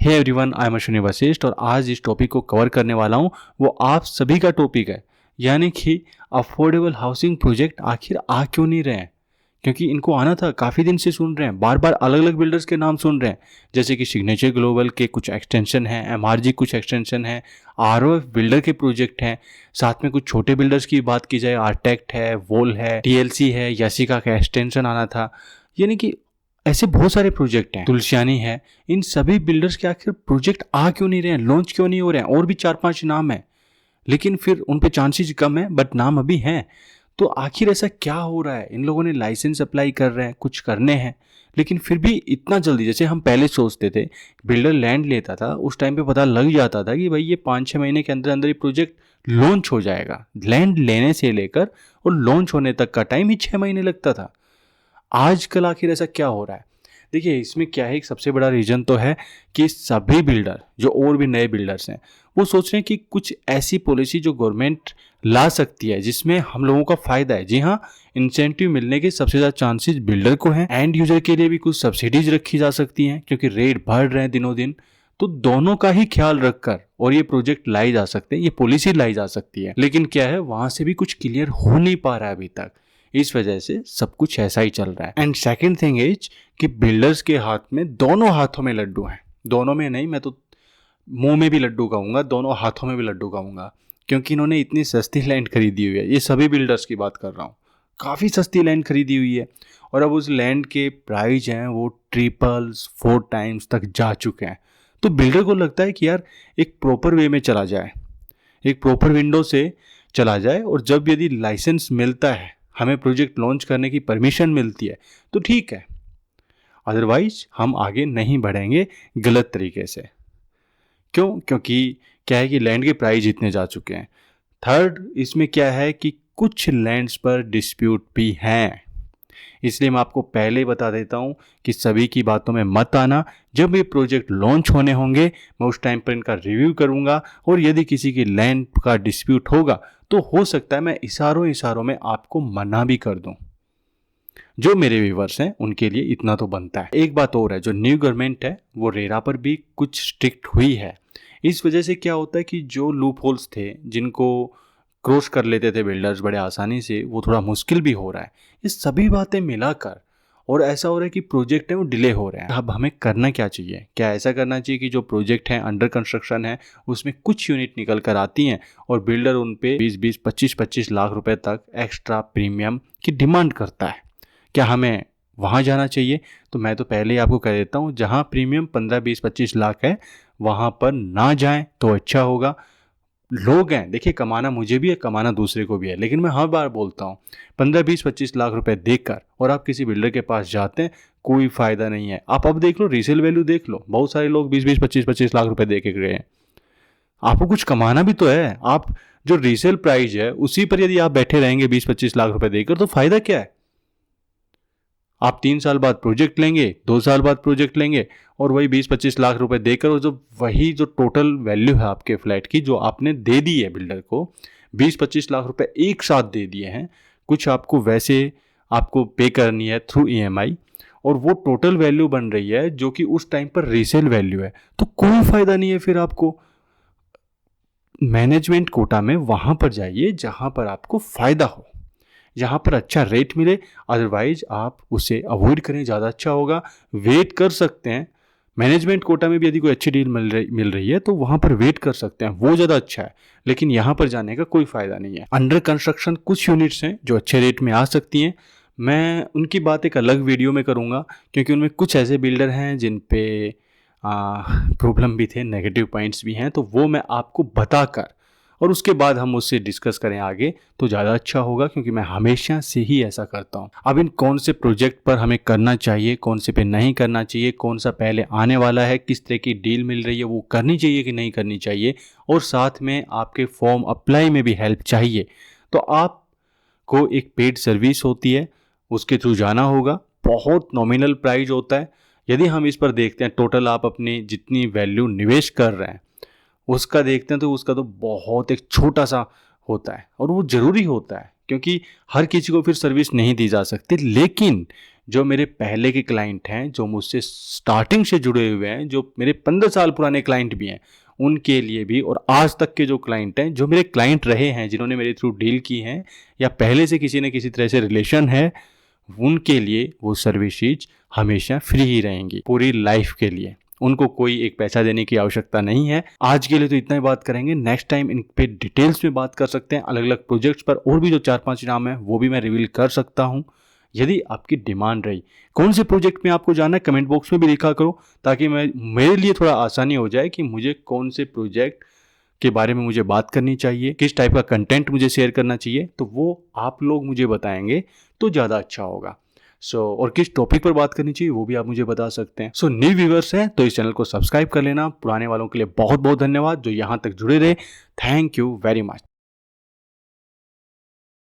Hey everyone, I am Ashwini Vashishtha और आज इस टॉपिक को कवर करने वाला हूँ वो आप सभी का टॉपिक है, यानी कि अफोर्डेबल हाउसिंग प्रोजेक्ट आखिर आ क्यों नहीं रहे हैं। क्योंकि इनको आना था, काफ़ी दिन से सुन रहे हैं, बार बार अलग अलग बिल्डर्स के नाम सुन रहे हैं, जैसे कि सिग्नेचर ग्लोबल के कुछ एक्सटेंशन हैं, एमआरजी कुछ एक्सटेंशन है, आरओएफ बिल्डर के प्रोजेक्ट हैं, साथ में कुछ छोटे बिल्डर्स की बात की जाए, आर्टेक्ट है, वोल है, टीएलसी है, यासिका का एक्सटेंशन आना था, यानी कि ऐसे बहुत सारे प्रोजेक्ट हैं, तुलसियानी है। इन सभी बिल्डर्स के आखिर प्रोजेक्ट आ क्यों नहीं रहे हैं, लॉन्च क्यों नहीं हो रहे हैं। और भी 4-5 नाम है, लेकिन फिर उन पे चांसेस कम है, बट नाम अभी हैं। तो आखिर ऐसा क्या हो रहा है। इन लोगों ने लाइसेंस अप्लाई कर रहे हैं, कुछ करने हैं, लेकिन फिर भी इतना जल्दी, जैसे हम पहले सोचते थे, बिल्डर लैंड लेता था उस टाइम पे पता लग जाता था कि भाई ये 5-6 महीने के अंदर अंदर ये प्रोजेक्ट लॉन्च हो जाएगा। लैंड लेने से लेकर और लॉन्च होने तक का टाइम ही 6 महीने लगता था। आजकल आखिर ऐसा क्या हो रहा है। देखिए, इसमें क्या है, एक सबसे बड़ा रीज़न तो है कि सभी बिल्डर जो और भी नए बिल्डर्स हैं वो सोच रहे हैं कि कुछ ऐसी पॉलिसी जो गवर्नमेंट ला सकती है जिसमें हम लोगों का फ़ायदा है। जी हाँ, इंसेंटिव मिलने के सबसे ज़्यादा चांसेस बिल्डर को हैं। एंड यूजर के लिए भी कुछ सब्सिडीज रखी जा सकती हैं, क्योंकि रेट बढ़ रहे हैं दिनों दिन। तो दोनों का ही ख्याल रखकर और ये प्रोजेक्ट लाई जा सकते हैं, ये पॉलिसी लाई जा सकती है। लेकिन क्या है, वहां से भी कुछ क्लियर हो नहीं पा रहा है अभी तक। इस वजह से सब कुछ ऐसा ही चल रहा है। एंड सेकंड थिंग इज कि बिल्डर्स के हाथ में, दोनों हाथों में लड्डू हैं। दोनों में नहीं, मैं तो मुंह में भी लड्डू कहूँगा, दोनों हाथों में भी लड्डू कहूँगा, क्योंकि इन्होंने इतनी सस्ती लैंड खरीदी हुई है। ये सभी बिल्डर्स की बात कर रहा हूँ, काफ़ी सस्ती लैंड खरीदी हुई है, और अब उस लैंड के प्राइस हैं वो 3-4 टाइम्स तक जा चुके हैं। तो बिल्डर को लगता है कि यार एक प्रॉपर वे में चला जाए, एक प्रॉपर विंडो से चला जाए, और जब यदि लाइसेंस मिलता है, हमें प्रोजेक्ट लॉन्च करने की परमिशन मिलती है तो ठीक है, अदरवाइज हम आगे नहीं बढ़ेंगे गलत तरीके से। क्यों? क्योंकि क्या है कि लैंड के प्राइस इतने जा चुके हैं। थर्ड, इसमें क्या है कि कुछ लैंड्स पर डिस्प्यूट भी हैं, इसलिए मैं आपको पहले ही बता देता हूं कि सभी की बातों में मत आना। जब ये प्रोजेक्ट लॉन्च होने होंगे, मैं उस टाइम पर इनका रिव्यू करूंगा, और यदि किसी की लैंड का डिस्प्यूट होगा तो हो सकता है मैं इशारों में आपको मना भी कर दूं। जो मेरे व्यूवर्स हैं उनके लिए इतना तो बनता है। एक बात और है, जो न्यू गवर्नमेंट है वो रेरा पर भी कुछ स्ट्रिक्ट हुई है। इस वजह से क्या होता है कि जो लूप होल्स थे जिनको क्रॉस कर लेते थे बिल्डर्स बड़े आसानी से, वो थोड़ा मुश्किल भी हो रहा है। ये सभी बातें मिलाकर और ऐसा हो रहा है कि प्रोजेक्ट है वो डिले हो रहे हैं। अब हमें करना क्या चाहिए? क्या ऐसा करना चाहिए कि जो प्रोजेक्ट है, अंडर कंस्ट्रक्शन है, उसमें कुछ यूनिट निकल कर आती हैं और बिल्डर उन पे 20-20, 25-25 लाख रुपए तक एक्स्ट्रा प्रीमियम की डिमांड करता है? क्या हमें वहाँ जाना चाहिए? तो मैं तो पहले ही आपको कह देता हूँ, जहाँ प्रीमियम 15-20-25 लाख है वहाँ पर ना जाएं तो अच्छा होगा। लोग हैं, देखिए, कमाना मुझे भी है, कमाना दूसरे को भी है, लेकिन मैं हर बार बोलता हूँ 15-20-25 लाख रुपए देकर और आप किसी बिल्डर के पास जाते हैं, कोई फायदा नहीं है। आप अब देख लो, रीसेल वैल्यू देख लो, बहुत सारे लोग 20-20, 25-25 लाख रुपए दे के गए हैं। आपको कुछ कमाना भी तो है। आप जो रीसेल प्राइस है उसी पर यदि आप बैठे रहेंगे 20-25 लाख रुपए देकर, तो फायदा क्या है? आप 3 साल बाद प्रोजेक्ट लेंगे, 2 साल बाद प्रोजेक्ट लेंगे, और वही 20-25 लाख रुपए देकर, और जो वही जो टोटल वैल्यू है आपके फ्लैट की जो आपने दे दी है बिल्डर को, 20-25 लाख रुपए एक साथ दे दिए हैं। कुछ आपको वैसे आपको पे करनी है थ्रू ईएमआई, और वो टोटल वैल्यू बन रही है जो कि उस टाइम पर रीसेल वैल्यू है। तो कोई फायदा नहीं है। फिर आपको मैनेजमेंट कोटा में वहां पर जाइए जहां पर आपको फायदा हो, जहाँ पर अच्छा रेट मिले। अदरवाइज आप उसे अवॉइड करें, ज़्यादा अच्छा होगा। वेट कर सकते हैं, मैनेजमेंट कोटा में भी यदि कोई अच्छी डील मिल रही है तो वहाँ पर वेट कर सकते हैं, वो ज़्यादा अच्छा है। लेकिन यहाँ पर जाने का कोई फ़ायदा नहीं है। अंडर कंस्ट्रक्शन कुछ यूनिट्स हैं जो अच्छे रेट में आ सकती हैं, मैं उनकी बात एक अलग वीडियो में करूँगा, क्योंकि उनमें कुछ ऐसे बिल्डर हैं जिन पे प्रॉब्लम भी थे, नेगेटिव पॉइंट्स भी हैं, तो वो मैं आपको बताकर और उसके बाद हम उससे डिस्कस करें आगे तो ज़्यादा अच्छा होगा, क्योंकि मैं हमेशा से ही ऐसा करता हूँ। अब इन कौन से प्रोजेक्ट पर हमें करना चाहिए, कौन से पे नहीं करना चाहिए, कौन सा पहले आने वाला है, किस तरह की डील मिल रही है, वो करनी चाहिए कि नहीं करनी चाहिए, और साथ में आपके फॉर्म अप्लाई में भी हेल्प चाहिए, तो आपको एक पेड सर्विस होती है, उसके थ्रू जाना होगा। बहुत नॉमिनल प्राइस होता है। यदि हम इस पर देखते हैं, टोटल आप अपनी जितनी वैल्यू निवेश कर रहे हैं उसका देखते हैं, तो उसका तो बहुत एक छोटा सा होता है, और वो ज़रूरी होता है, क्योंकि हर किसी को फिर सर्विस नहीं दी जा सकती। लेकिन जो मेरे पहले के क्लाइंट हैं, जो मुझसे स्टार्टिंग से जुड़े हुए हैं, जो मेरे 15 साल पुराने क्लाइंट भी हैं, उनके लिए भी, और आज तक के जो क्लाइंट हैं, जो मेरे क्लाइंट रहे हैं, जिन्होंने मेरे थ्रू डील की हैं या पहले से किसी न किसी तरह से रिलेशन है, उनके लिए वो सर्विसेज हमेशा फ्री ही रहेंगी पूरी लाइफ के लिए। उनको कोई एक पैसा देने की आवश्यकता नहीं है। आज के लिए तो इतना ही बात करेंगे। नेक्स्ट टाइम इन पे डिटेल्स में बात कर सकते हैं, अलग अलग प्रोजेक्ट्स पर, और भी जो 4-5 नाम है वो भी मैं रिवील कर सकता हूँ यदि आपकी डिमांड रही। कौन से प्रोजेक्ट में आपको जाना है कमेंट बॉक्स में भी लिखा करो, ताकि मेरे लिए थोड़ा आसानी हो जाए कि मुझे कौन से प्रोजेक्ट के बारे में मुझे बात करनी चाहिए, किस टाइप का कंटेंट मुझे शेयर करना चाहिए, तो वो आप लोग मुझे बताएंगे तो ज़्यादा अच्छा होगा। और किस टॉपिक पर बात करनी चाहिए वो भी आप मुझे बता सकते हैं। न्यू व्यूअर्स हैं तो इस चैनल को सब्सक्राइब कर लेना। पुराने वालों के लिए बहुत बहुत धन्यवाद जो यहाँ तक जुड़े रहे। Thank you very much.